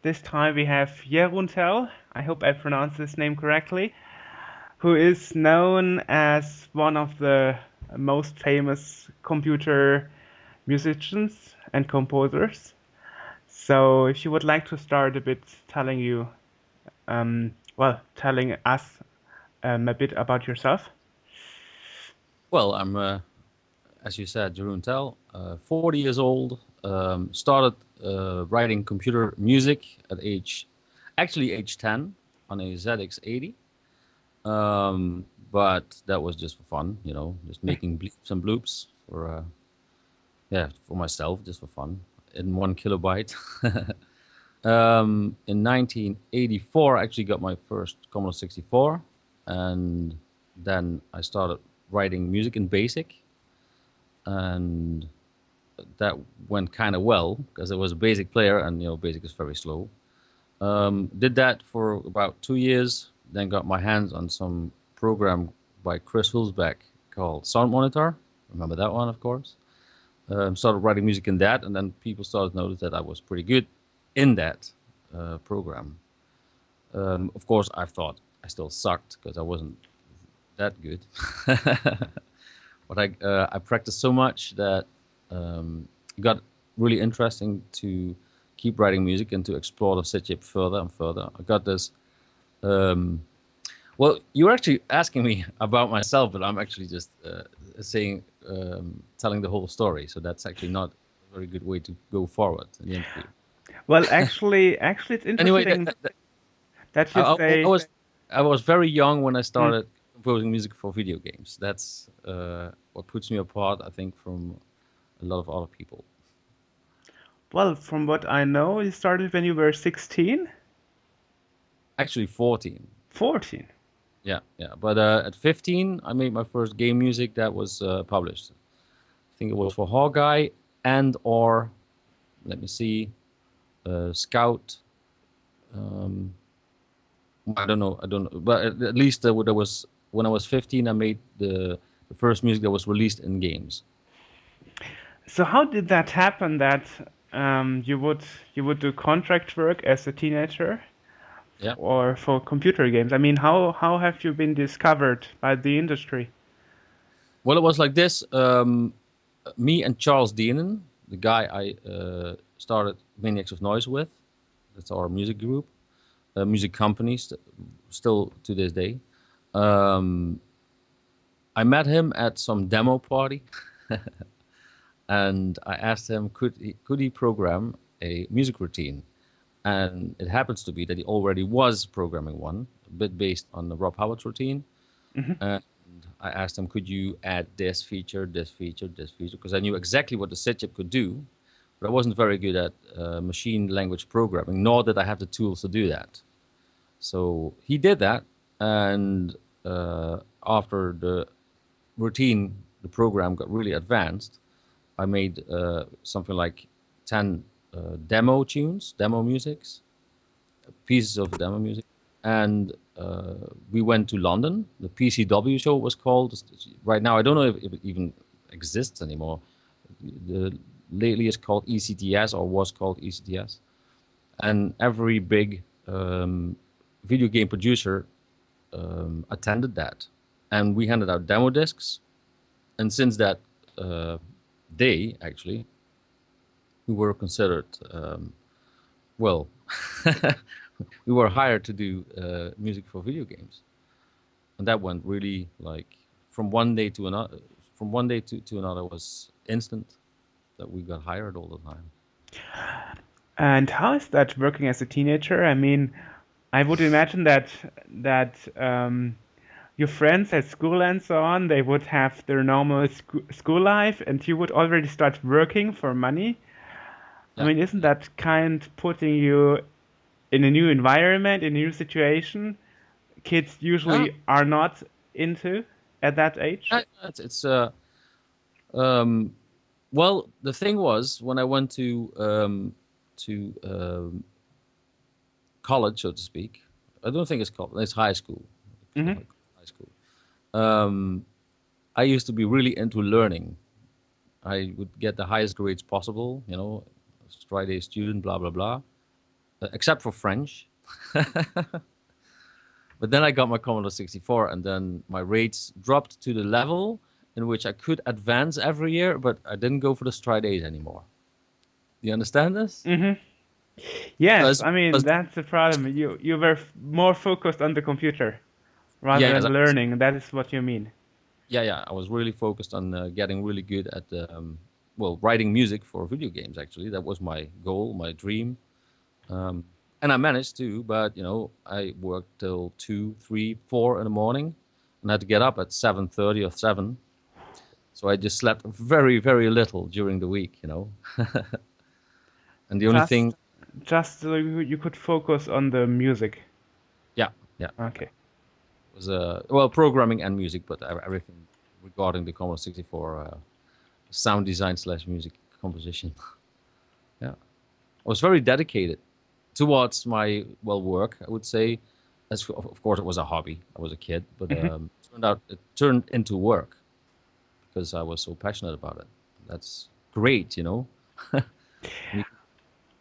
This time we have Jeroen Tel, I hope I pronounced this name correctly, who is known as one of the most famous computer musicians and composers. So if you would like to start a bit telling telling us a bit about yourself. Well, I'm, as you said, Jeroen Tel, 40 years old. Started writing computer music at age 10 on a ZX80. But that was just for fun, just making bleeps and bloops for myself, just for fun, in 1 kilobyte. In 1984, I actually got my first Commodore 64, and then I started writing music in BASIC, and that went kind of well because I was a BASIC player, and BASIC is very slow. Did that for about 2 years, then got my hands on some program by Chris Hulsbeck called Sound Monitor. Remember that one, of course. Started writing music in that, and then people started to notice that I was pretty good in that program. Of course, I thought I still sucked because I wasn't that good. But I practiced so much that it got really interesting to keep writing music and to explore the sit further and further. I got this. Um, well, you were actually asking me about myself, but I'm actually just telling the whole story. So that's actually not a very good way to go forward in the interview. Well, actually, it's Anyway, interesting that I, you I, I say. was I was very young when I Mm, started composing music for video games. That's what puts me apart, I think, from a lot of other people. well, from what I know, you started when you were 16, Actually, 14. 14. Yeah, yeah. But at 15, I made my first game music that was published. I think it was for Hawkeye and or let me see, Scout. Um, I don't know, but at least there was when I was 15, I made the first music that was released in games. So how did that happen that you would do contract work as a teenager Yeah. or for computer games? I mean, how have you been discovered by the industry? Well, it was like this. Me and Charles Deanan, the guy I started Maniacs of Noise with, that's our music group, music company, still to this day. Um, I met him at some demo party, and I asked him could he program a music routine, and it happens to be that he already was programming one, a bit based on the Rob Howard's routine. Hmm. And I asked him, could you add this feature, this feature, this feature? Because I knew exactly what the set chip could do, but I wasn't very good at machine language programming, nor did I have the tools to do that. So he did that, and after the routine, the program got really advanced. I made something like 10 demo tunes, demo musics, pieces of demo music, and we went to London. The PCW show was called. Right now, I don't know if it even exists anymore. The, lately, it's called ECTS or was called ECTS, and every big video game producer attended that, and we handed out demo discs. And since that uh, day, actually, we were considered well. We were hired to do music for video games, and that went really like from one day to another. From one day to another was instant that we got hired all the time. And how is that working as a teenager? I mean, I would imagine that your friends at school and so on, they would have their normal school life, and you would already start working for money. I Yeah, mean, isn't yeah. that kind putting you in a new environment, in a new situation? Kids Yeah, usually are not into at that age. it's um, well, the thing was when I went to college, so to speak. I don't think it's college; it's high school. Hmm. High school. Um, I used to be really into learning. I would get the highest grades possible, straight A student, blah blah blah. except for French. But then I got my Commodore 64, and then my rates dropped to the level in which I could advance every year, but I didn't go for the straight A's anymore. Do you understand this? Hmm. Yes, Because, I mean that's the problem. You were more focused on the computer rather yeah, yes, than learning. That is what you mean. yeah. I was really focused on getting really good at well, writing music for video games. Actually, that was my goal, my dream. Um, and I managed to, but I worked till 2, 3, 4 in the morning, and I had to get up at 7:30 or 7. So I just slept very, very little during the week. And the only thing, Just just so you could focus on the music. yeah, yeah, Okay. was well, programming and music, but everything regarding the Commodore 64 sound design slash music composition. Yeah, I was very dedicated towards my work. I would say, as of course it was a hobby. I was a kid, but Hmm. it turned into work because I was so passionate about it. That's great. When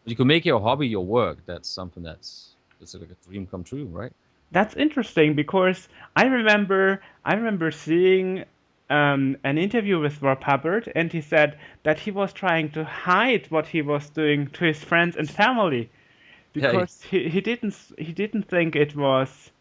you can make your hobby your work. That's something that's like a dream come true, right? That's interesting because I remember seeing an interview with Rob Hubbard, and he said that he was trying to hide what he was doing to his friends and family Yeah. because he didn't think it was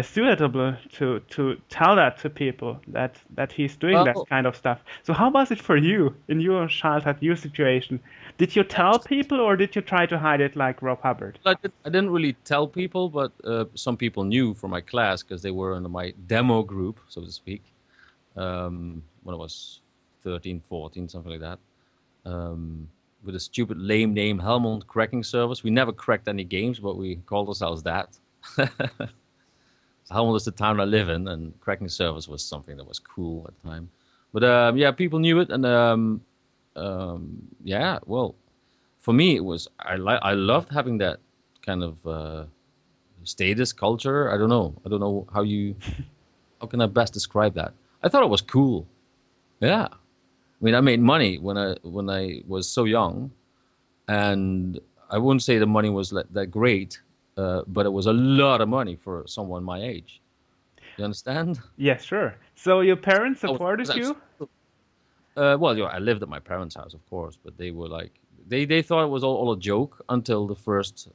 suitable to tell that to people that he's doing that Well, kind of stuff. So how was it for you in your childhood, your situation? Did you tell people or did you try to hide it like Rob Hubbard? I didn't really tell people, but some people knew from my class because they were in my demo group, so to speak, when I was 13, 14, something like that. With a stupid, lame name, Helmond Cracking Service. We never cracked any games, but we called ourselves that. Helmond is the town I live in, and cracking service was something that was cool at the time. But yeah, people knew it, and yeah, well, for me, it was I loved having that kind of status culture. I don't know how can I best describe that. I thought it was cool. Yeah, I mean, I made money when I was so young, and I wouldn't say the money was that great, but it was a lot of money for someone my age. You understand? Yes, sure. So your parents I was supported you? actually, well, I lived at my parents' house, of course, but they were like, they thought it was all a joke until the first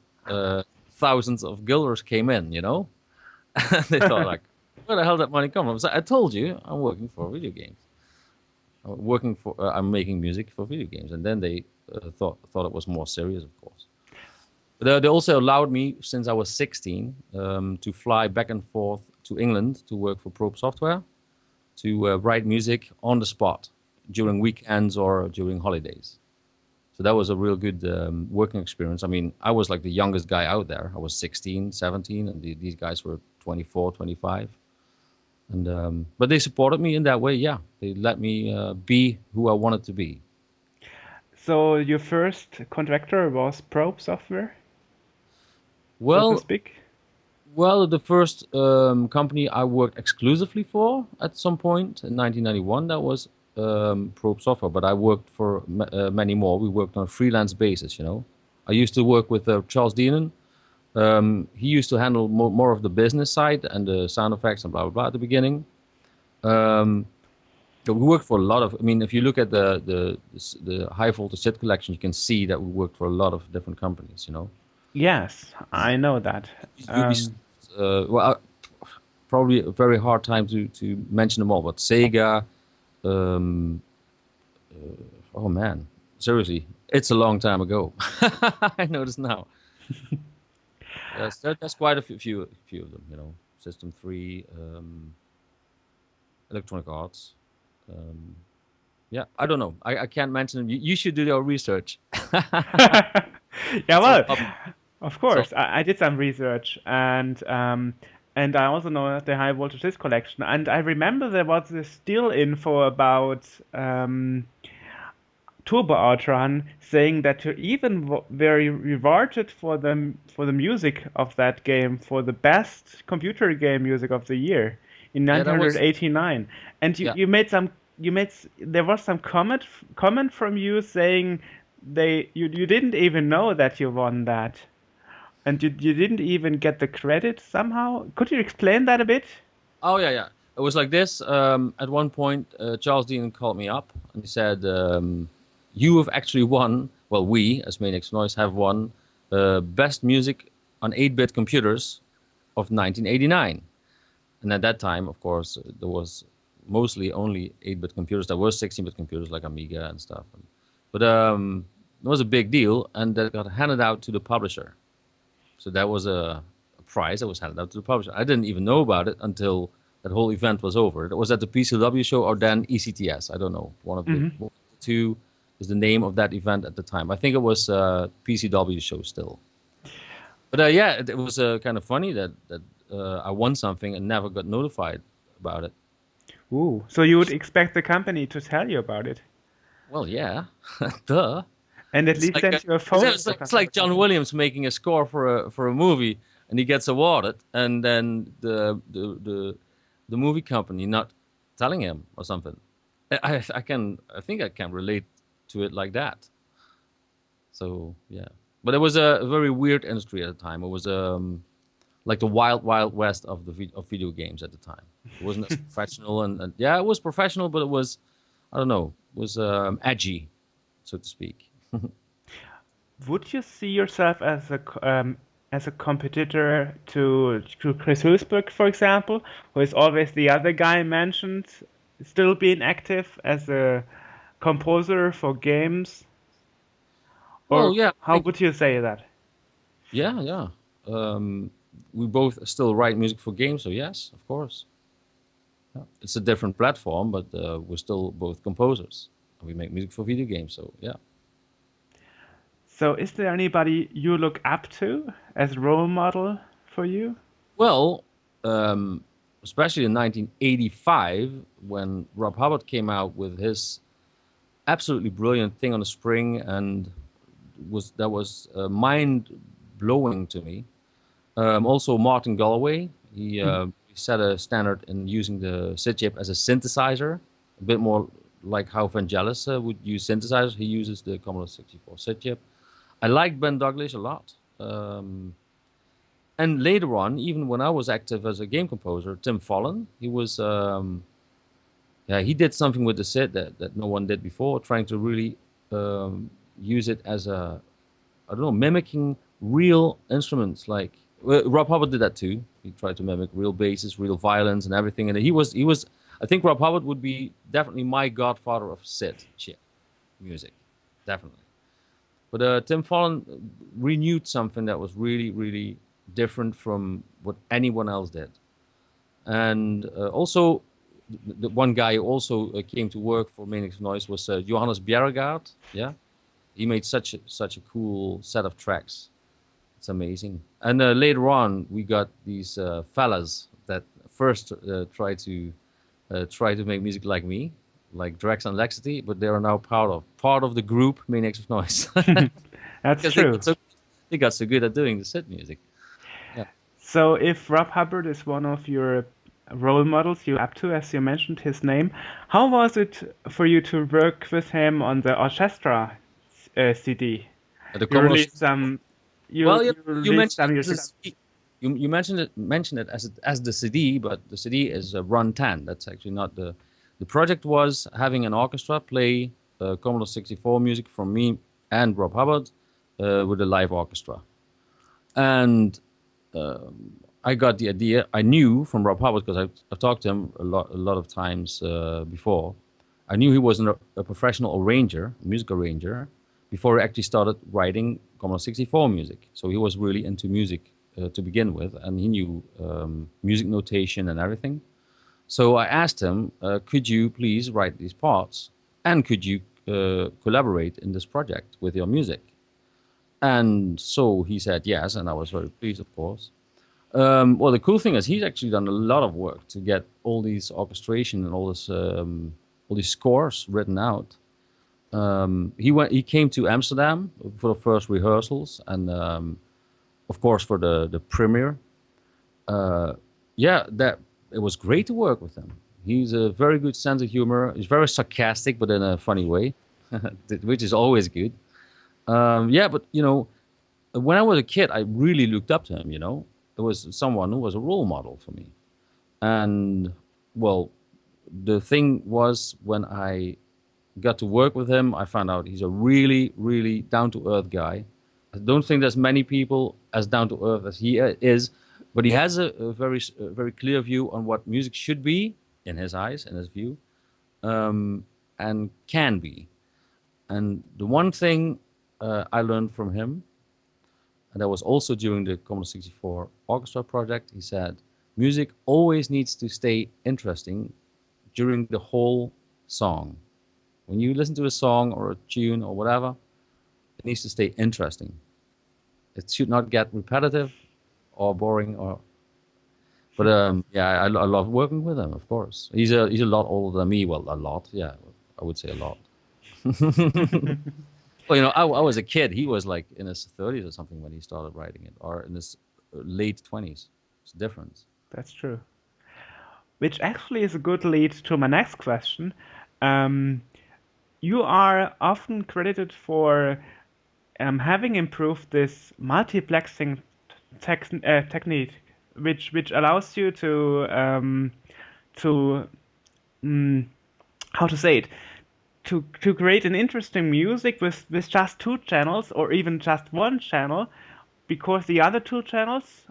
thousands of guilders came in. They thought like, where the hell did that money come from? So I told you, I'm working for video games. I'm making music for video games, and then they thought it was more serious, of course. But they also allowed me, since I was 16, to fly back and forth to England to work for Probe Software to write music on the spot during weekends or during holidays. So that was a real good working experience. I mean, I was like the youngest guy out there. I was 16, 17, and these guys were 24, 25. And but they supported me in that way. Yeah, they let me be who I wanted to be. So your first contractor was Probe Software, so to Well, speak? the first company I worked exclusively for at some point in 1991, that was Probe Software, but I worked for many more. We worked on a freelance basis. I used to work with Charles Deanan. He used to handle more of the business side and the sound effects and blah, blah, blah at the beginning. Um, but we worked for a lot of, I mean, if you look at the high voltage set collection, you can see that we worked for a lot of different companies. Yes, I know that. Ubisoft, probably a very hard time to mention them all, but Sega, um, oh man, seriously, it's a long time ago. I notice now. Yes, that's quite a few of them. System 3, Electronic Arts. Um, yeah, I don't know. I can't mention them. You should do your research. Yeah, It's all well, public. of It's all, course, I did some research, and I also know the high voltage disc collection, and I remember there was this still info about Turbo Outrun saying that you even were rewarded for the music of that game for the best computer game music of the year in yeah, that was 1989, and you, yeah. you made some you made there was some comment from you saying you didn't even know that you won that. And you didn't even get the credit somehow? Could you explain that a bit? Oh yeah, yeah. It was like this. At one point, Charles Dean called me up and he said, "You have actually won. Well, we as Maniacs Noise have won best music on 8-bit computers of 1989." And at that time, of course, there was mostly only 8-bit computers. There were 16-bit computers like Amiga and stuff. But it was a big deal, and that got handed out to the publisher. So that was a prize that was handed out to the publisher. I didn't even know about it until that whole event was over. It was at the PCW show or then ECTS. I don't know. Hmm. One of the two is the name of that event at the time. I think it was PCW show still. But yeah, it was kind of funny that I won something and never got notified about it. Ooh, so you would expect the company to tell you about it Well, yeah, duh. and at It's least like send you a photo or it's something. like John Williams making a score for a movie and he gets awarded, and then the movie company not telling him or something. I think I can relate to it like that. So yeah, but it was a very weird industry at the time. It was like the wild west of of video games at the time. It wasn't as professional, and yeah, it was professional, but it was, I don't know, it was edgy, so to speak. Would you see yourself as a competitor to Chris Hülsberg, for example, who is always the other guy mentioned, still being active as a composer for games? Well, Or yeah, I how think would you say that? yeah, yeah. Um, we both still write music for games, so yes, of course. Yeah. It's a different platform, but we're still both composers. We make music for video games, so yeah. So, is there anybody you look up to as a role model for you? Well, um, especially in 1985, when Rob Hubbard came out with his absolutely brilliant thing on the spring, and was mind blowing to me. Also, Martin Galloway, he set a standard in using the SID chip as a synthesizer, a bit more like how Vangelis would use synthesizers. He uses the Commodore 64 SID chip. I like Ben Douglas a lot. And later on, even when I was active as a game composer, Tim Follen, yeah, he did something with the SID that no one did before, trying to really use it as a, I don't know, mimicking real instruments. Like well, Rob Hubbard did that too. He tried to mimic real basses, real violins, and everything. And he was. I think Rob Hubbard would be definitely my godfather of SID chip music, definitely. But Tim Follen renewed something that was really, really different from what anyone else did. And also, the one guy who also came to work for Manix Noise was Johannes Bjerregaard. Yeah, he made such a cool set of tracks. It's amazing. And later on, we got these fellas that first try to make music like me, like Drex and Lexity, but they are now part of the group Maniacs of Noise That's because true. they got so good at doing the set music. Yeah. So, if Rob Hubbard is one of your role models you up to, as you mentioned his name, how was it for you to work with him on the orchestra CD? The You Commodore released 64. some. Well, You you released mentioned some it as a music. CD. You mentioned it as the CD, but the CD is a Run 10. That's actually not the project was having an orchestra play Commodore 64 music from me and Rob Hubbard with a live orchestra. And I got the idea. I knew from Rob Hubbard because I've talked to him a lot of times before. I knew he was a professional arranger, a music arranger, before he actually started writing Commodore 64 music. So he was really into music to begin with, and he knew music notation and everything. So I asked him, could you please write these parts, and could you collaborate in this project with your music? And so he said yes, and I was very pleased, of course. Well, the cool thing is he's actually done a lot of work to get all these orchestration and all these scores written out. He came to Amsterdam for the first rehearsals, and of course for the premiere. Uh, yeah, that it was great to work with him. He's a very good sense of humor. He's very sarcastic, but in a funny way, which is always good. Yeah, but you know, when I was a kid, I really looked up to him. It was someone who was a role model for me. And well, the thing was when I got to work with him, I found out he's a really, really down to earth guy. I don't think there's many people as down to earth as he is, but he has a very clear view on what music should be in his eyes, in his view, and can be. And the one thing I learned from him, and that was also during the Commodore 64 orchestra project, he said, music always needs to stay interesting during the whole song. When you listen to a song or a tune or whatever, it needs to stay interesting. It should not get repetitive or boring. But yeah, I love working with him. Of course, he's a lot older than me. Well, a lot. Yeah, I would say a lot. Well, I was a kid. He was like in his 30s or something when he started writing it, or in his late 20s. It's a difference. That's true. Which actually is a good lead to my next question. Um, you are often credited for having improved this multiplexing technique, which allows you to mm, how to say it, to create an interesting music with just two channels or even just one channel, because the other two channels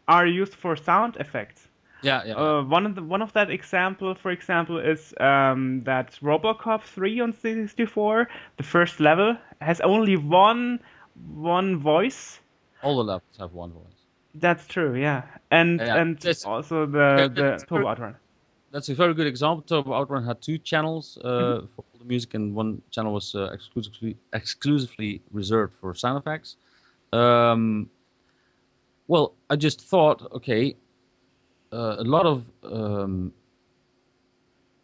are used for sound effects. Yeah, yeah, yeah. One of that example, for example, is that RoboCop 3 on 64. The first level has only one voice. All the levels have one voice. That's true, yeah, and Yeah, and that's also okay. the Turbo Outrun. That's a very good example. Turbo Outrun had two channels for all the music, and one channel was exclusively reserved for sound effects. Um, well, I just thought, okay, a lot of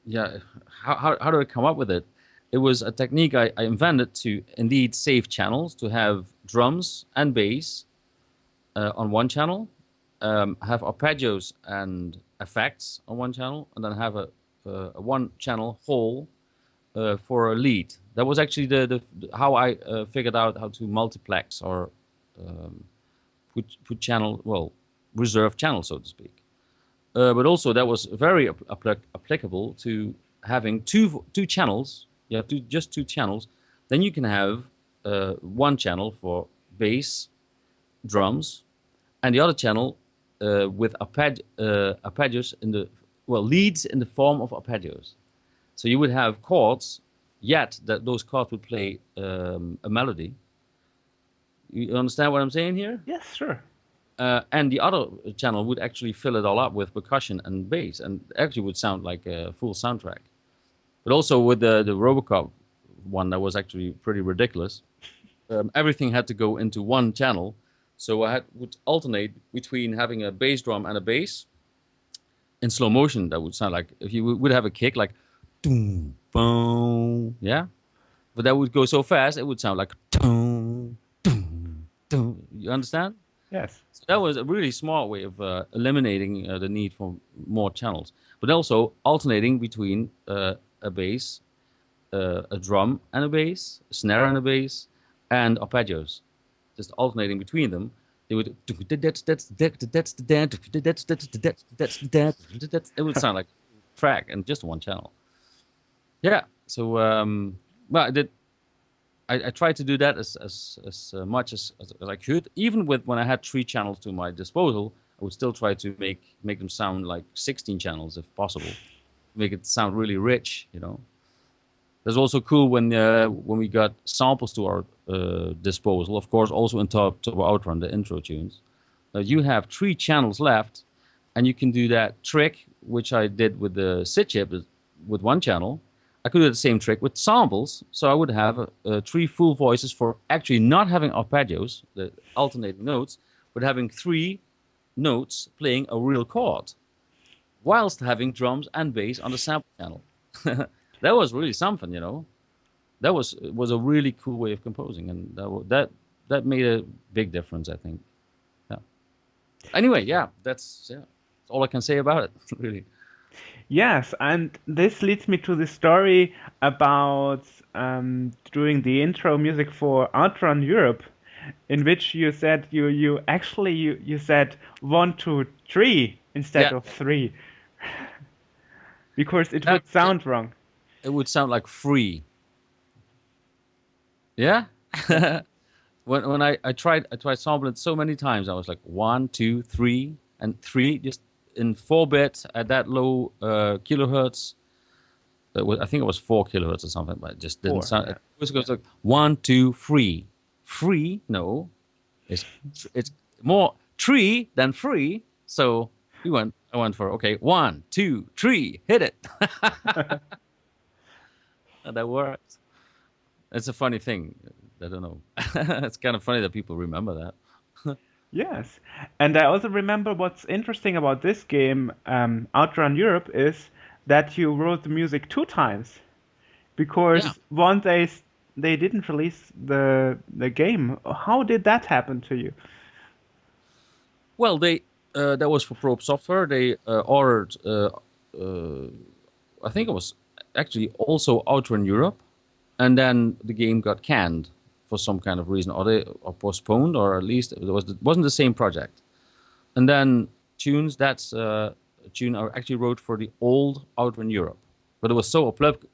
yeah. How do I come up with it? It was a technique I invented to indeed save channels, to have drums and bass on one channel, have arpeggios and effects on one channel, and then have a one channel whole for a lead. That was actually the how I figured out how to multiplex or put channel, well, reserve channel, so to speak. But also that was very applicable to having two channels. You have just two channels. Then you can have one channel for bass, drums, and the other channel with arpeggios in the, well, leads in the form of arpeggios. So you would have chords, yet that those chords would play a melody. You understand what I'm saying here? Yes, sure. And the other channel would actually fill it all up with percussion and bass, and actually would sound like a full soundtrack. But also with the RoboCop one, that was actually pretty ridiculous. Everything had to go into one channel, so would alternate between having a bass drum and a bass in slow motion. That would sound like if you would have a kick like, boom, boom, yeah. But that would go so fast, it would sound like, boom, boom, boom. You understand? Yes. So that was a really smart way of eliminating the need for more channels, but also alternating between a bass, a drum and a bass, a snare and a bass, and arpeggios. Just alternating between them. They would it would sound like a track and just one channel. Yeah. So well, I tried to do that as much as I could. Even with when I had three channels to my disposal, I would still try to make them sound like 16 channels if possible. Make it sound really rich. That's also cool when we got samples to our disposal. Of course, also in Turbo Outrun, the intro tunes. You have three channels left, and you can do that trick, which I did with the SID chip with one channel. I could do the same trick with samples, so I would have three full voices for actually not having arpeggios, the alternating notes, but having three notes playing a real chord, whilst having drums and bass on the sample channel. That was really something. That was a really cool way of composing, and that made a big difference, I think. Yeah. Anyway, yeah, that's all I can say about it, really. Yes, and this leads me to the story about doing the intro music for Outrun Europe. in which you said you actually you said 1, 2, 3 instead Yeah, of three because it that would sound wrong. it would sound like free. Yeah. Yeah. When I tried sampling it so many times, I was like 1, 2, 3, and three just in 4 bit at that low kilohertz. I think it was 4 kilohertz or something, but it just didn't Four. sound. Yeah. It was goes like 1, 2, 3, free. No, it's it's more tree than free. So I went for okay, 1, 2, 3, hit it, and that worked. It's a funny thing. I don't know. It's kind of funny that people remember that. Yes, and I also remember what's interesting about this game, Outrun Europe, is that you wrote the music 2 times Yeah. because one they didn't release the game. How did that happen to you? Well, they that was for Probe Software. They ordered. Uh, I think it was actually also Outrun Europe, and then the game got canned for some kind of reason, or postponed, or at least it wasn't the same project. And then tunes. That's a tune I actually wrote for the old Outrun Europe, but it was so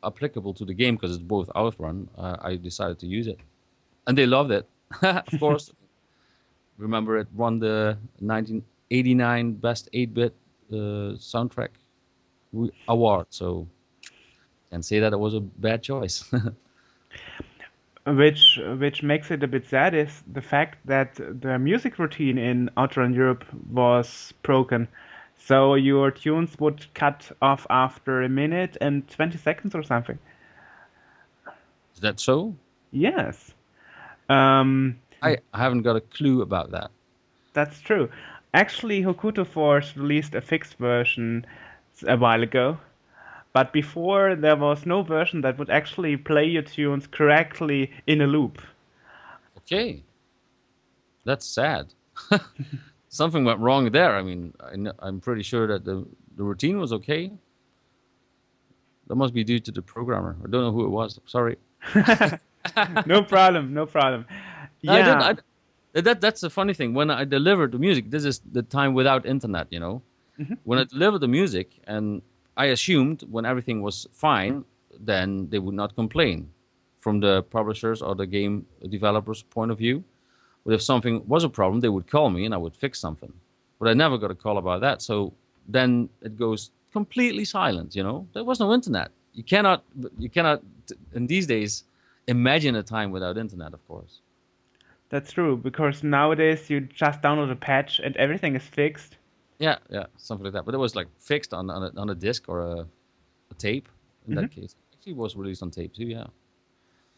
applicable to the game because it's both Outrun. I decided to use it, and they loved it. Of course, remember it won the 1989 Best 8-bit soundtrack award. So can't say that it was a bad choice. Which makes it a bit sad is the fact that the music routine in Outrun Europe was broken. So your tunes would cut off after a minute and 20 seconds or something. Is that so? Yes. Um, I haven't got a clue about that. That's true. Actually, Hokuto Force released a fixed version a while ago, but before there was no version that would actually play your tunes correctly in a loop. Okay, that's sad. Something went wrong there. I mean, I'm pretty sure that the routine was okay. That must be due to the programmer. I don't know who it was. Sorry. No problem, no problem. I didn't. Yeah. That's the funny thing. When I delivered the music, this is the time without internet. Mhm. When I delivered the music, and I assumed when everything was fine, then they would not complain from the publishers or the game developers' point of view. But if something was a problem, they would call me and I would fix something. But I never got a call about that. So then it goes completely silent. There was no internet. You cannot in these days imagine a time without internet. Of course. That's true, because nowadays you just download a patch and everything is fixed. Yeah, yeah, something like that. But it was like fixed on a disc or a tape. In Hmm. that case, actually, it was released on tape too. Yeah.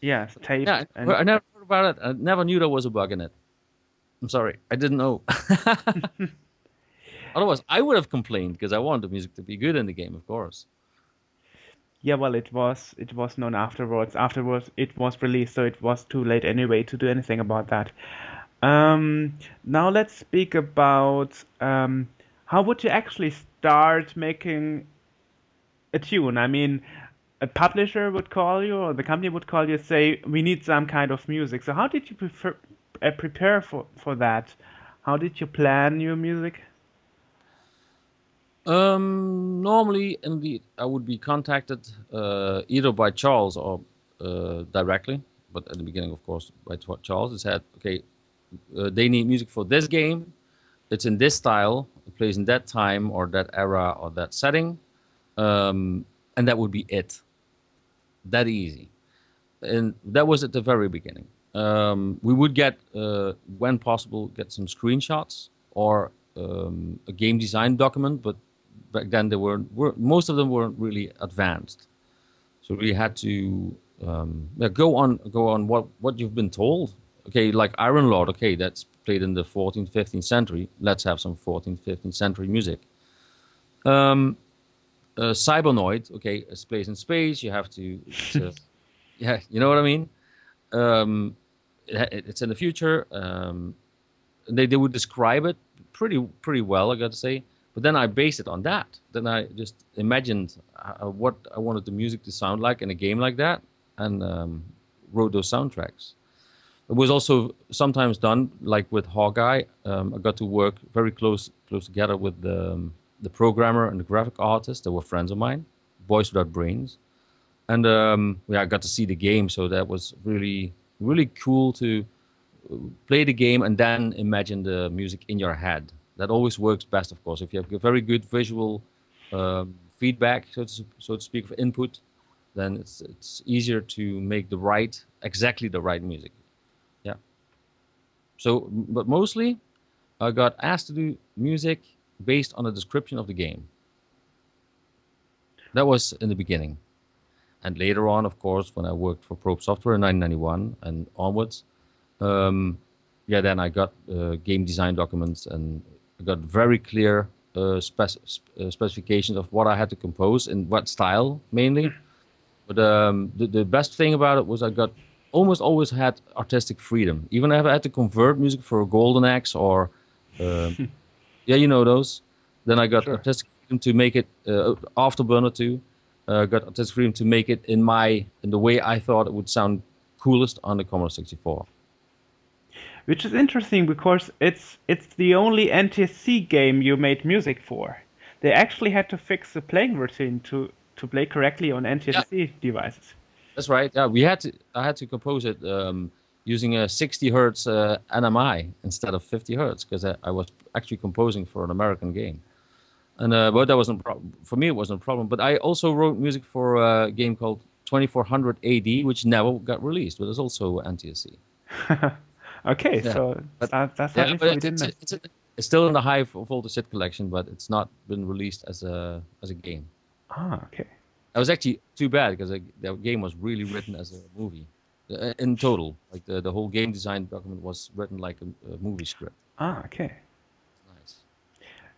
Yes, Yeah, taped well, and I never heard about it. I never knew there was a bug in it. I'm sorry, I didn't know. Otherwise, I would have complained because I want the music to be good in the game, of course. yeah, well, it was known afterwards. Afterwards, it was released, so it was too late anyway to do anything about that. Now let's speak about how would you actually start making a tune? I mean, a publisher would call you, or the company would call you, say, we need some kind of music. So how did you prepare for that? How did you plan your music? Normally, indeed, I would be contacted either by Charles or directly. But at the beginning, of course, by Charles. He said, "Okay, they need music for this game. It's in this style. It plays in that time or that era or that setting, and that would be it. That easy." And that was at the very beginning. We would get, when possible, get some screenshots or a game design document, but back then they were most of them weren't really advanced. So we had to yeah, go on what you've been told. Okay, like Iron Lord. Okay, that's played in the 14th, 15th century. Let's have some 14th, 15th century music. Um, Cybernoid. Okay, it's plays in space. You have to. Yeah, you know what I mean. Um, it's in the future. They would describe it pretty well, I got to say. But then I based it on that. Then I just imagined what I wanted the music to sound like in a game like that, and wrote those soundtracks. It was also sometimes done like with Hawkeye. I got to work very close together with the programmer and the graphic artist. They were friends of mine, boys without brains, and yeah, I got to see the game. So that was really cool to play the game and then imagine the music in your head. That always works best, of course. If you have a very good visual feedback, so to speak, of input, then it's easier to make exactly the right music. Yeah. So, but mostly I got asked to do music based on a description of the game. That was in the beginning. And later on, of course, when I worked for Probe Software in 1991 and onwards, um, yeah, then I got game design documents and I got very clear specifications of what I had to compose and what style mainly. But the best thing about it was I got almost always had artistic freedom. Even if I had to convert music for a Golden Axe or um yeah, you know those. Then I got Sure. artistic freedom to make it Afterburner too. Got artistic freedom to make it in the way I thought it would sound coolest on the Commodore 64. Which is interesting because it's the only NTSC game you made music for. They actually had to fix the playing routine to play correctly on Yeah, NTSC devices. that's right. Yeah, we had to. I had to compose it using a 60 hertz NMI instead of 50 hertz because I was actually composing for an American game. And but that wasn't for me. It wasn't a problem. But I also wrote music for a game called 2400 AD, which never got released, but it's also NTSC. Okay, Yeah, so but that's yeah, something but we didn't know. it's still in the high voltage hit collection, but it's not been released as a game. Ah, okay. That was actually too bad because the game was really written as a movie in total. Like the whole game design document was written like a movie script. Ah, okay. Nice.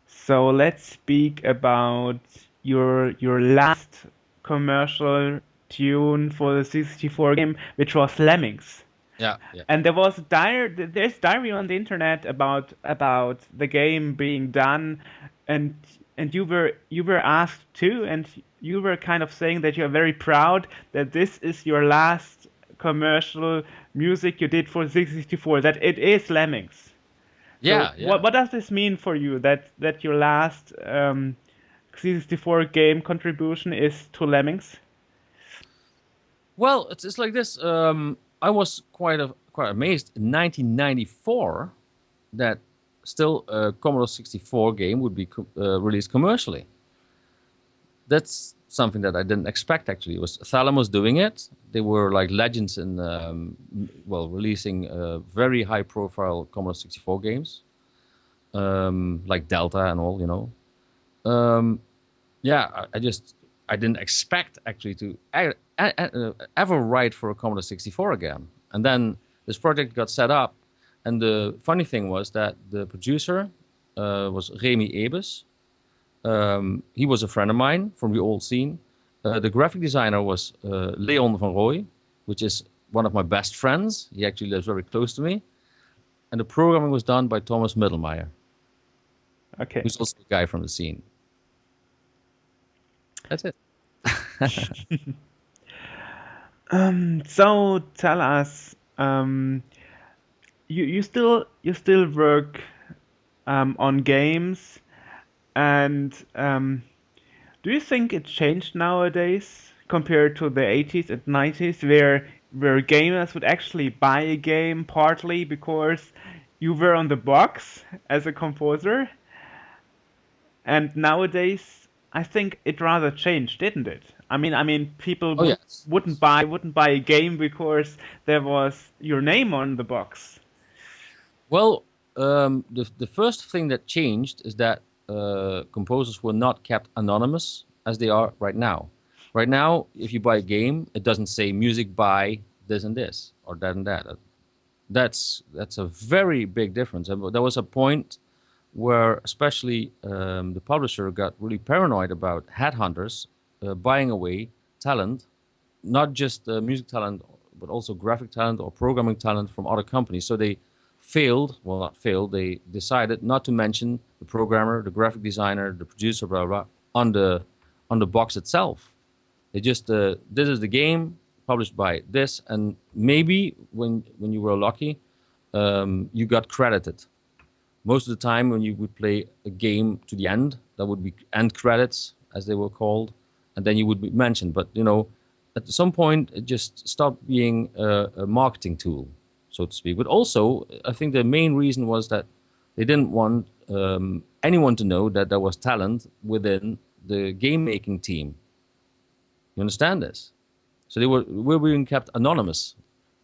So let's speak about your last commercial tune for the 64 game, which was Lemmings. Yeah, yeah. And there's diary on the internet about the game being done, and you were asked too, and you were kind of saying that you're very proud that this is your last commercial music you did for 64, that it is Lemmings. So Yeah, yeah. what does this mean for you that your last 64 game contribution is to Lemmings? Well, it's like this. I was quite amazed in 1994 that still a Commodore 64 game would be released commercially. That's something that I didn't expect. Actually, it was Thalamus doing it. They were like legends in well releasing very high profile Commodore 64 games like Delta and all. You know, yeah, I didn't expect actually to ever write for a Commodore 64 again. And then this project got set up, and the funny thing was that the producer was Remy Ebes. He was a friend of mine from the old scene. The graphic designer was Leon van Rooij, which is one of my best friends. He actually lives very close to me. And the programming was done by Thomas Mittelmeier, Okay. who's also a guy from the scene. That's it. So tell us, you still work on games, and do you think it changed nowadays compared to the 80s and 90s, where gamers would actually buy a game partly because you were on the box as a composer, and nowadays I think it rather changed, didn't it? I mean, people Oh would yes, wouldn't yes. buy a game because there was your name on the box. Well, the first thing that changed is that composers were not kept anonymous as they are right now. Right now, if you buy a game, it doesn't say music by this and this or that and that. That's a very big difference. And there was a point where, especially the publisher got really paranoid about headhunters buying away talent, not just music talent, but also graphic talent or programming talent from other companies. So they failed, well, not failed, they decided not to mention the programmer, the graphic designer, the producer, blah, blah, on the box itself. They just, this is the game, published by this, and maybe when you were lucky, you got credited. Most of the time, when you would play a game to the end, that would be end credits, as they were called, and then you would be mentioned. But at some point, it just stopped being a marketing tool, so to speak. But also, I think the main reason was that they didn't want anyone to know that there was talent within the game making team. You understand this? So they were being kept anonymous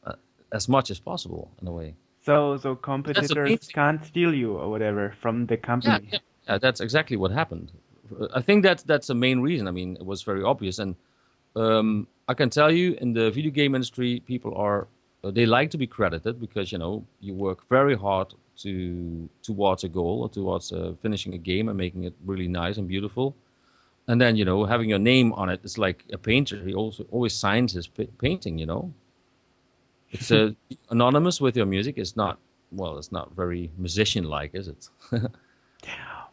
uh, as much as possible in a way. So That's the main competitors thing. can't steal you or whatever from the Yeah, company. yeah, yeah. That's exactly what happened. I think that's the main reason. I mean, it was very obvious, and I can tell you, in the video game industry, people are they like to be credited because you work very hard towards a goal or towards finishing a game and making it really nice and beautiful. And then having your name on it is like a painter. He also always signs his painting. It's anonymous with your music. It's not well. It's not very musician-like, is it?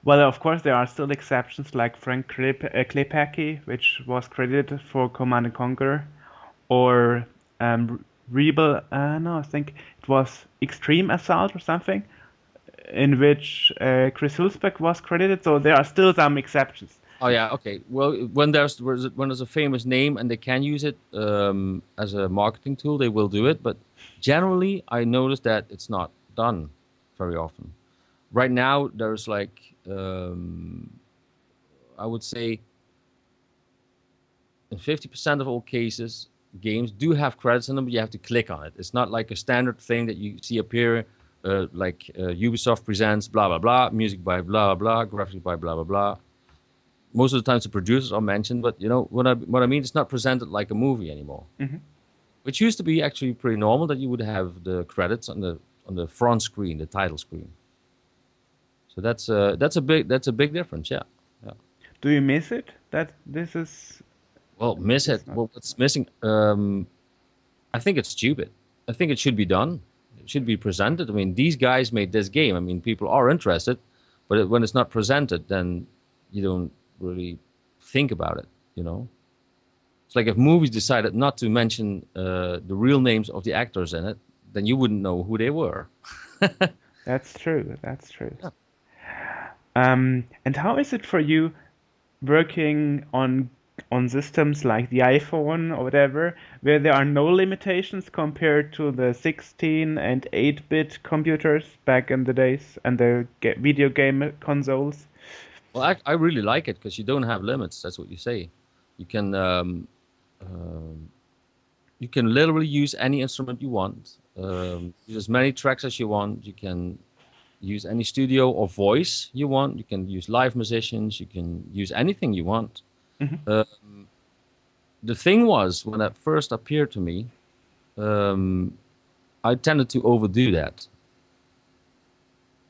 Well, of course, there are still exceptions like Frank Klepacki, which was credited for Command and Conquer, or Rebel. No, I think it was Extreme Assault or something, in which Chris Hulsbeck was credited. So there are still some exceptions. Oh yeah, okay. Well, when there's a famous name and they can use it as a marketing tool, they will do it. But generally, I notice that it's not done very often. Right now, there's like I would say in 50% of all cases, games do have credits in them, but you have to click on it. It's not like a standard thing that you see appear, like Ubisoft presents blah blah blah, music by blah blah blah, graphics by blah blah blah. Most of the times the producers are mentioned, but what I mean, it's not presented like a movie anymore, Hmm. which used to be actually pretty normal that you would have the credits on the front screen, the title screen. So that's a big difference. Yeah, yeah. Do you miss it? That this is Well, miss it. it's not. Well, what's missing? I think it's stupid. I think it should be done. It should be presented. I mean, these guys made this game. I mean, people are interested, but when it's not presented, then you don't really think about it. You know. It's like if movies decided not to mention the real names of the actors in it, then you wouldn't know who they were. That's true. That's true. Yeah. And how is it for you working on systems like the iPhone or whatever, where there are no limitations compared to the 16 and 8-bit computers back in the days and the video game consoles? Well, I really like it because you don't have limits. That's what you say. You can you can literally use any instrument you want. Use as many tracks as you want. You can use any studio or voice you want. You can use live musicians. You can use anything you want. Hmm. Uh, the thing was, when that first appeared to me, um, I tended to overdo that.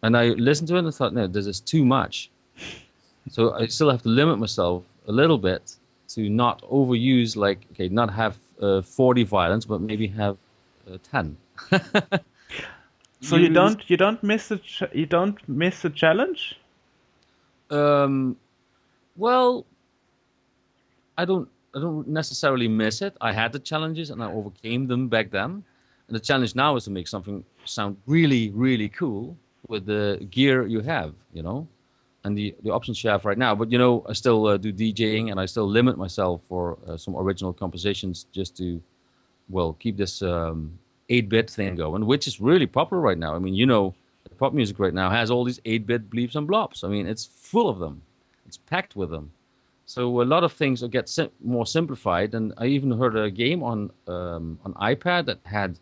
And I listened to it and thought, no, this is too much. So I still have to limit myself a little bit to not overuse, like, okay, not have 40 violins, but maybe have 10. So you You, don't miss you don't miss the challenge? um, well, I don't necessarily miss it. I had the challenges and I overcame them back then. And the challenge now is to make something sound really, really cool with the gear you have, and the options you have right now. But I still do DJing and I still limit myself for some original compositions just to keep this 8-bit thing going, which is really popular right now. I mean, the pop music right now has all these 8-bit bleeps and blops. I mean, it's full of them. It's packed with them. So a lot of things will get more simplified. And I even heard a game on iPad that had,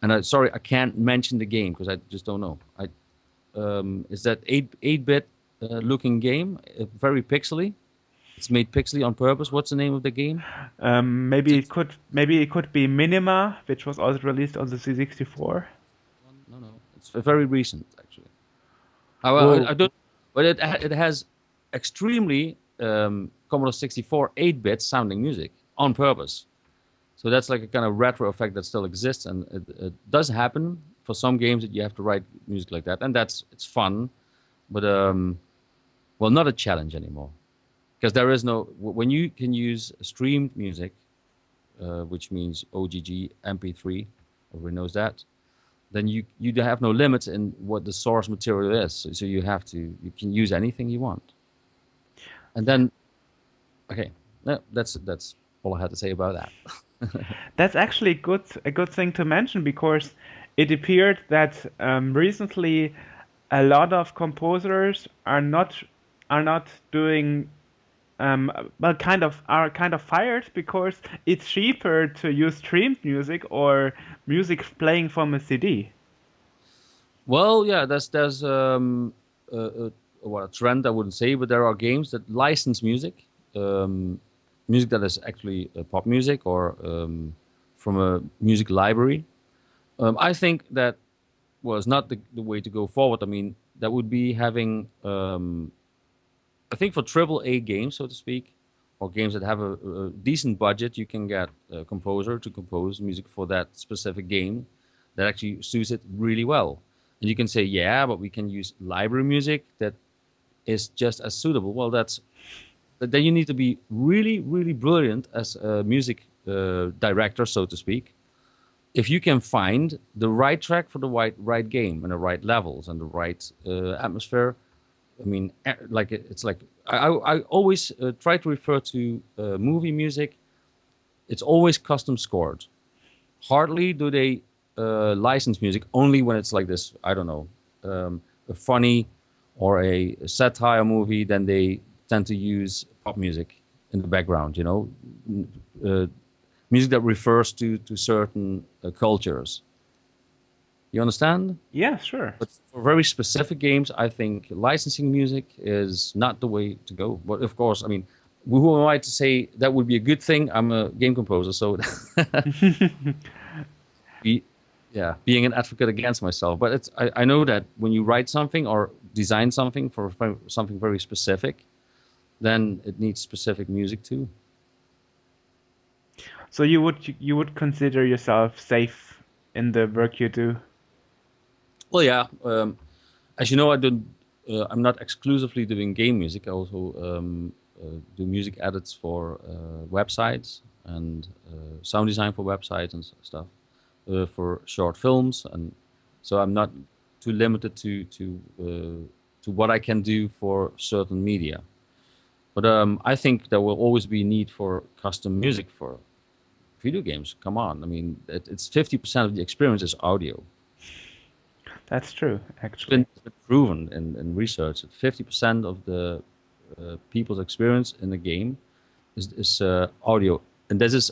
and sorry, I can't mention the game because I just don't know. Is that eight bit looking game, very pixely? It's made pixely on purpose. What's the name of the game? Is it Maybe it could be Minima, which was also released on the C64. one? No, no. It's very recent, actually. I Whoa. don't, but it has extremely Commodore 64 8-bit sounding music on purpose. So that's like a kind of retro effect that still exists, and it does happen for some games that you have to write music like that, and it's fun, but not a challenge anymore because there is no when you can use streamed music. which means OGG MP3. Everyone knows that. Then you have no limits in what the source material is. So you can use anything you want. And then okay, no, that's all I had to say about that. That's actually a good thing to mention because it appeared that recently a lot of composers are not doing well kind of fired because it's cheaper to use streamed music or music playing from a CD. Well, yeah, there's a, a, well, a trend I wouldn't say, but there are games that license music, um, music that is actually pop music or from a music library. I think that was not the way to go forward. I mean, that would be having, I think for triple A games, so to speak, or games that have a decent budget, you can get a composer to compose music for that specific game that actually suits it really well. And you can say, yeah, but we can use library music that is just as suitable. Well, then you need to be really, really brilliant as a music director, so to speak, if you can find the right track for the right game and the right levels and the right atmosphere. I mean, like it's like I always try to refer to movie music. It's always custom scored. Hardly do they license music only when it's like this. I don't know, a funny or a satire movie. Then they tend to use pop music in the background. Uh, music that refers to certain cultures. You understand? Yeah, sure. But for very specific games, I think licensing music is not the way to go. But of course, I mean, who am I to say that would be a good thing? I'm a game composer, so be, yeah, being an advocate against myself. But I know that when you write something or design something for something very specific, then it needs specific music too. So you would consider yourself safe in the work you do? Well, yeah. As you know, I don't. I'm not exclusively doing game music. I also do music edits for websites and sound design for websites and stuff for short films, and so I'm not too limited to what I can do for certain media. But I think there will always be need for custom music for video games. Come on, I mean, it's 50% of the experience is audio. That's true, It's actually. been proven in research that 50% of the people's experience in the game is audio, and this is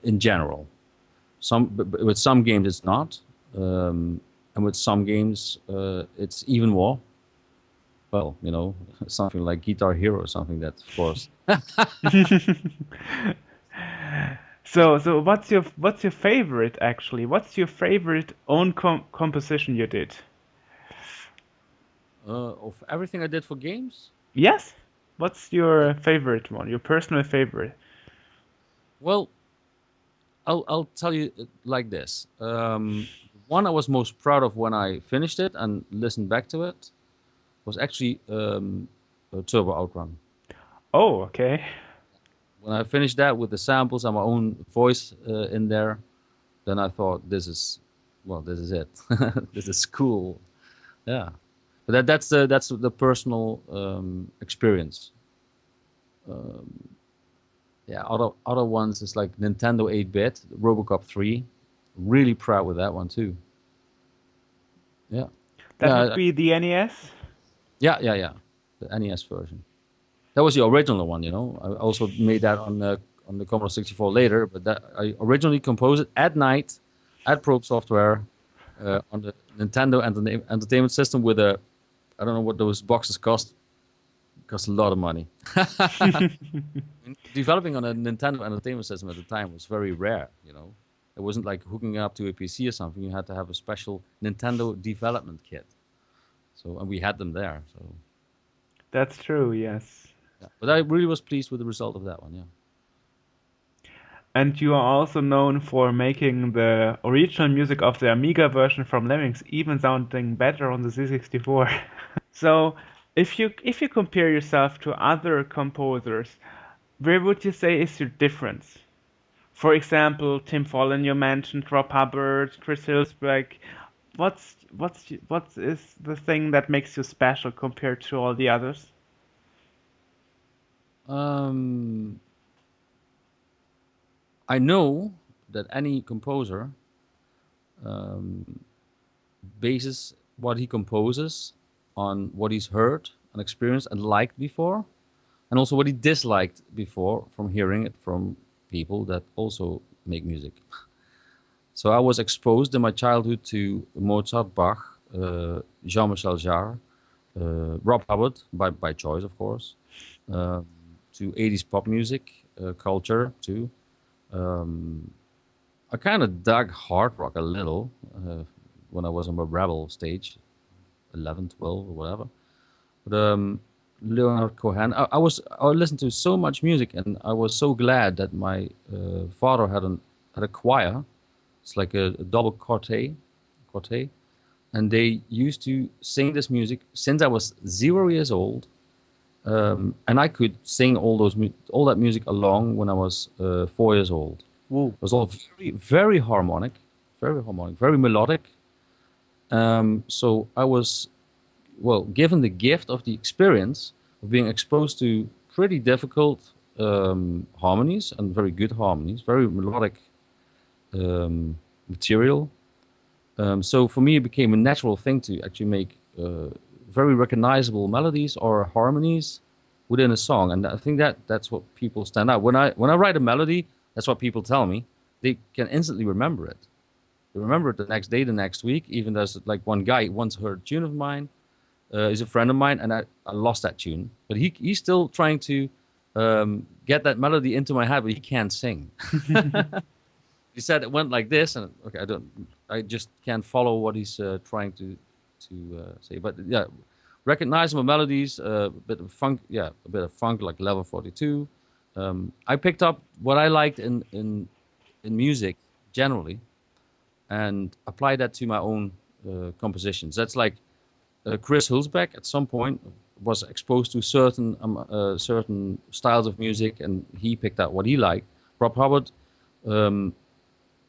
in general. But with some games it's not, and with some games it's even more. Well, something like Guitar Hero or something that, of course. So what's your favorite actually? What's your favorite own composition you did? Of everything I did for games, Yes? What's your favorite one? Your personal favorite? well, I'll tell you like this. The one I was most proud of when I finished it and listened back to it was actually Turbo Outrun. Oh, okay. When I finished that with the samples and my own voice in there, then I thought, this is it. This is cool. Yeah, but that's the personal experience. Yeah, other ones is like Nintendo 8-bit, RoboCop 3. Really proud with that one too. Yeah, That yeah, would be the NES? yeah. The NES version. That was the original one. I also made that on the Commodore 64 later, but that I originally composed it at night at Probe Software on the Nintendo Entertainment System with a I don't know what those boxes cost. Cost a lot of money. Developing on a Nintendo Entertainment System at the time was very rare. It wasn't like hooking up to a PC or something. You had to have a special Nintendo development kit. So and we had them there. So That's true, yes. yeah, but I really was pleased with the result of that one. Yeah. And you are also known for making the original music of the Amiga version from Lemmings even sounding better on the C64. So, if you compare yourself to other composers, where would you say is your difference? For example, Tim Follin you mentioned, Rob Hubbard, Chris Hillsberg. What is the thing that makes you special compared to all the others? Um, I know that any composer bases what he composes on what he's heard and experienced and liked before, and also what he disliked before from hearing it from people that also make music. So I was exposed in my childhood to Mozart, Bach, Jean-Michel Jarre, Rob Hubbard by choice, of course, um, to 80s pop music culture too. Um, I kind of dug hard rock a little when I was on my rebel stage, 11, 12, or whatever. But Leonard Cohen, I listened to so much music, and I was so glad that my father had a choir. It's like a double quartet, and they used to sing this music since I was 0 years old, and I could sing all that music along when I was 4 years old. Woo. It was all very harmonic, very melodic. So I was well given the gift of the experience of being exposed to pretty difficult harmonies and very good harmonies, very melodic material. So for me, it became a natural thing to actually make very recognizable melodies or harmonies within a song, and I think that's what people stand out. When I write a melody, that's what people tell me. They can instantly remember it. They remember it the next day, the next week. Even there's like one guy once heard a tune of mine. He's a friend of mine, and I lost that tune, but he's still trying to get that melody into my head, but he can't sing. He said it went like this, and okay, I just can't follow what he's trying to say. But yeah, recognizable melodies, a bit of funk, yeah, a bit of funk like Level 42. I picked up what I liked in music generally, and applied that to my own compositions. That's like Chris Hulsbeck at some point was exposed to certain styles of music, and he picked out what he liked. Rob Hubbard,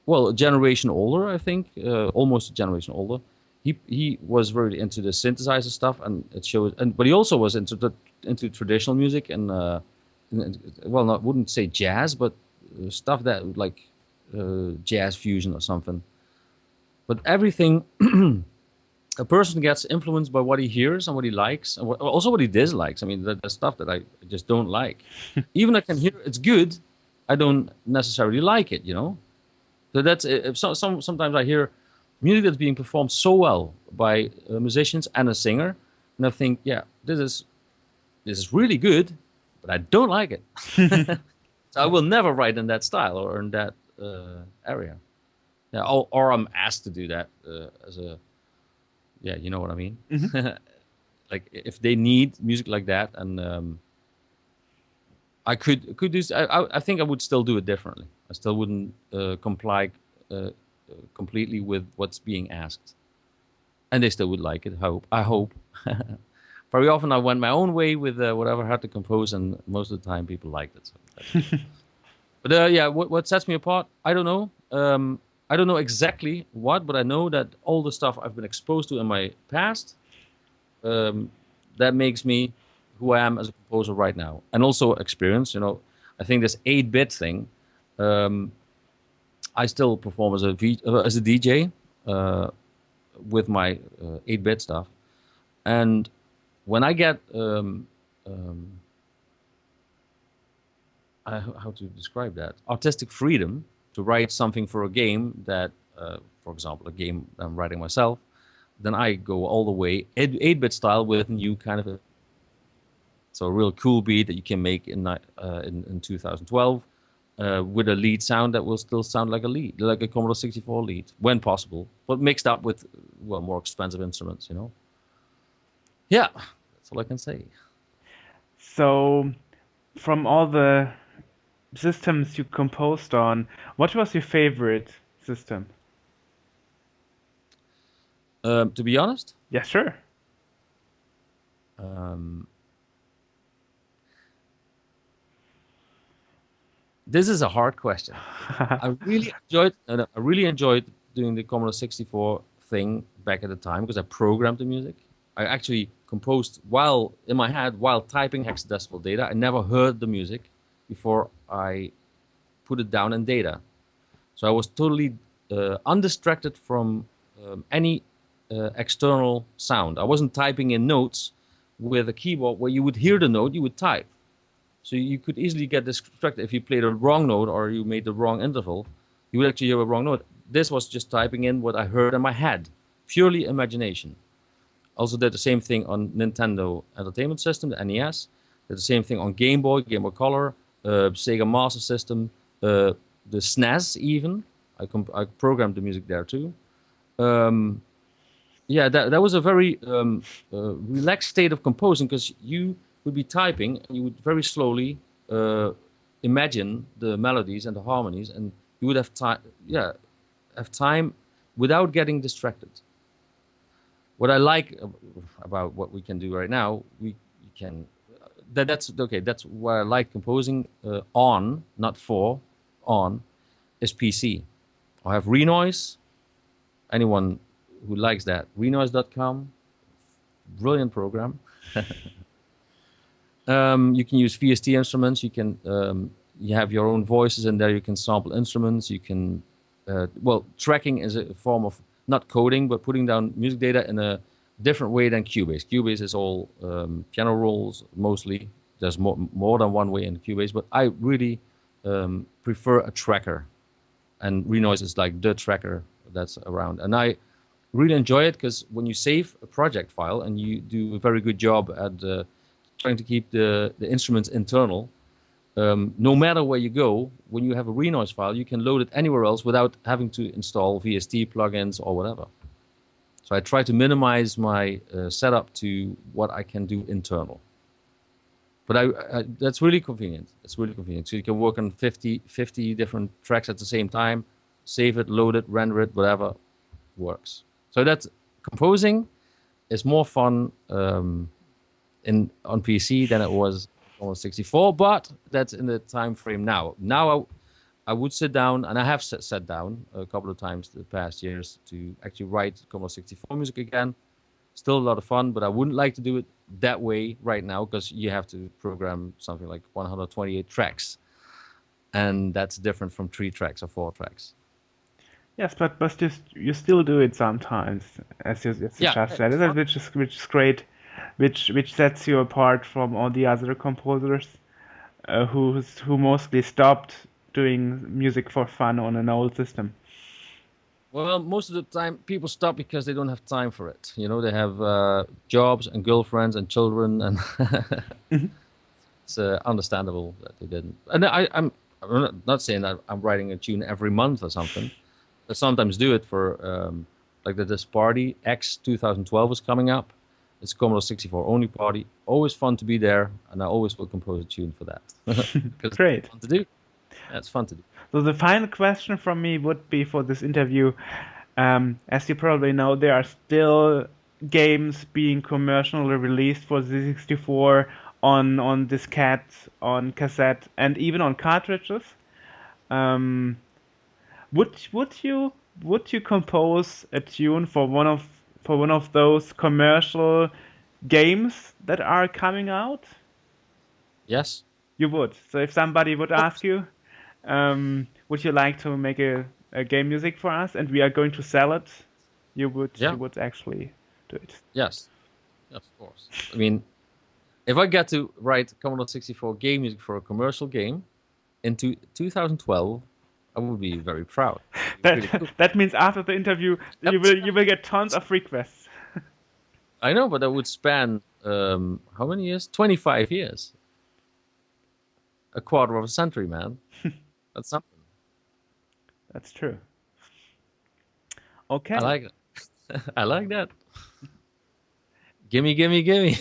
well, a generation older, I think, almost a generation older. He was very into the synthesizer stuff, and it shows. And but he also was into traditional music and well, not wouldn't say jazz, but stuff that like jazz fusion or something. But everything, a person gets influenced by what he hears and what he likes, and also what he dislikes. I mean, the stuff that I just don't like. Even I can hear it's good, I don't necessarily like it. So that's if sometimes I hear music that's being performed so well by musicians and a singer, and I think, yeah, this is really good, but I don't like it. So I will never write in that style or in that area. Yeah, or I'm asked to do that as a yeah, you know what I mean. Mhm. Like if they need music like that, and I could do. I think I would still do it differently. I still wouldn't comply completely with what's being asked, and they still would like it. I hope. Very often I went my own way with whatever I had to compose, and most of the time people liked it. So that's good. But yeah, what sets me apart? I don't know. I don't know exactly what, but I know that all the stuff I've been exposed to in my past, um, that makes me who I am as a composer right now, and also experience. I think this 8-bit thing. Um, I still perform as a DJ uh, with my 8-bit stuff, and when I get um, how to describe that artistic freedom to write something for a game that, for example, a game I'm writing myself, then I go all the way 8-bit style with new kind of a real cool beat that you can make in 2012 with a lead sound that will still sound like a lead, like a Commodore 64 lead, when possible, but mixed up with well more expensive instruments. Yeah, that's all I can say. So, from all the systems you composed on, what was your favorite system? To be honest, Yeah, sure. um, This is a hard question. I really enjoyed doing the Commodore 64 thing back at the time because I programmed the music. I actually composed while in my head while typing hexadecimal data. I never heard the music before I put it down in data. So I was totally undistracted from any external sound. I wasn't typing in notes with a keyboard where you would hear the note, you would type. So you could easily get distracted if you played a wrong note or you made the wrong interval. You would actually hear a wrong note. This was just typing in what I heard in my head, purely imagination. Also did the same thing on Nintendo Entertainment System, the NES. Did the same thing on Game Boy, Game Boy Color, Sega Master System, the SNES even. I programmed the music there too. Um, yeah, that was a very relaxed state of composing because you would be typing and you would very slowly uh, imagine the melodies and the harmonies, and you would have time. Yeah, have time without getting distracted. What I like about what we can do right now, we can. That's okay. That's what I like composing on, not for, on, is PC. I have Renoise. Anyone who likes that, Renoise.com, brilliant program. You can use VST instruments. You have your own voices in there. You can sample instruments. You can well, tracking is a form of not coding, but putting down music data in a different way than Cubase. Cubase is all piano rolls mostly. There's more than one way in Cubase, but I really prefer a tracker, and Renoise is like the tracker that's around. And I really enjoy it because when you save a project file and you do a very good job at trying to keep the instruments internal, no matter where you go, when you have a Renoise file, you can load it anywhere else without having to install VST plugins or whatever. So I try to minimize my setup to what I can do internal. But that's really convenient. It's really convenient. So you can work on 50 different tracks at the same time, save it, load it, render it, whatever works. So that's composing is more fun in on PC than it was on 64, but that's in the time frame now. Now I would sit down, and I have sat down a couple of times the past years to actually write Commodore 64 music again. Still a lot of fun, but I wouldn't like to do it that way right now because you have to program something like 128 tracks, and that's different from 3 tracks or 4 tracks. Yes, but you still do it sometimes, as you Yeah, just said, it's fun. which is great, which sets you apart from all the other composers who mostly stopped doing music for fun on an old system. Well, most of the time people stop because they don't have time for it. You know, they have jobs and girlfriends and children, and Mhm. it's understandable that they didn't. And I'm not saying that I'm writing a tune every month or something. I sometimes do it for like this party X 2012 is coming up. It's Commodore 64 only party. Always fun to be there, and I always will compose a tune for that because it's Great. fun to do. Yeah, it's fun to do. So the final question from me would be for this interview, as you probably know, there are still games being commercially released for the 64 on diskette, on cassette, and even on cartridges. Um, would you would you compose a tune for one of those commercial games that are coming out? Yes, You would. So if somebody would of ask course. you, would you like to make a game music for us, and we are going to sell it, you Yeah, would actually do it. yes, yes, of course. I mean, if I get to write Commodore 64 game music for a commercial game into 2012, I would be very proud. It'd be That really cool. that means after the interview That would you will get tons of requests. I know, but that would span how many years? 25 years, a quarter of a century, man. That's something. That's true. I Okay. like it. I like that. Gimme, gimme, gimme.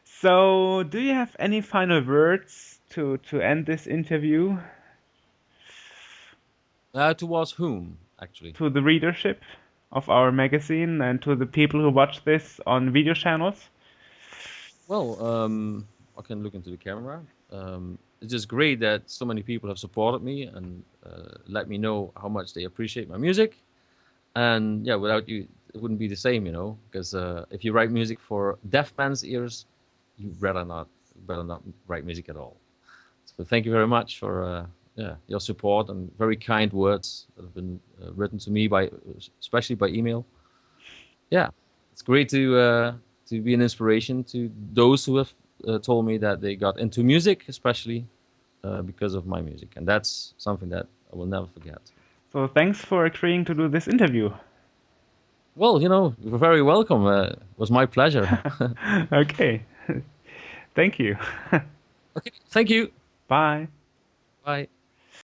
So, do you have any final words to end this interview Towards whom, actually? to the readership of our magazine and to the people who watch this on video channels? Well, I can look into the camera. It's just great that so many people have supported me and let me know how much they appreciate my music. And yeah, without you, it wouldn't be the same, because if you write music for deaf man's ears, you better not write music at all. So thank you very much for your support and very kind words that have been written to me by, especially by email. Yeah, it's great to be an inspiration to those who have told me that they got into music, especially because of my music, and that's something that I will never forget. So thanks for agreeing to do this interview. Well, you're very welcome. It was my pleasure. Okay. Thank you. Okay, thank you. Bye. Bye.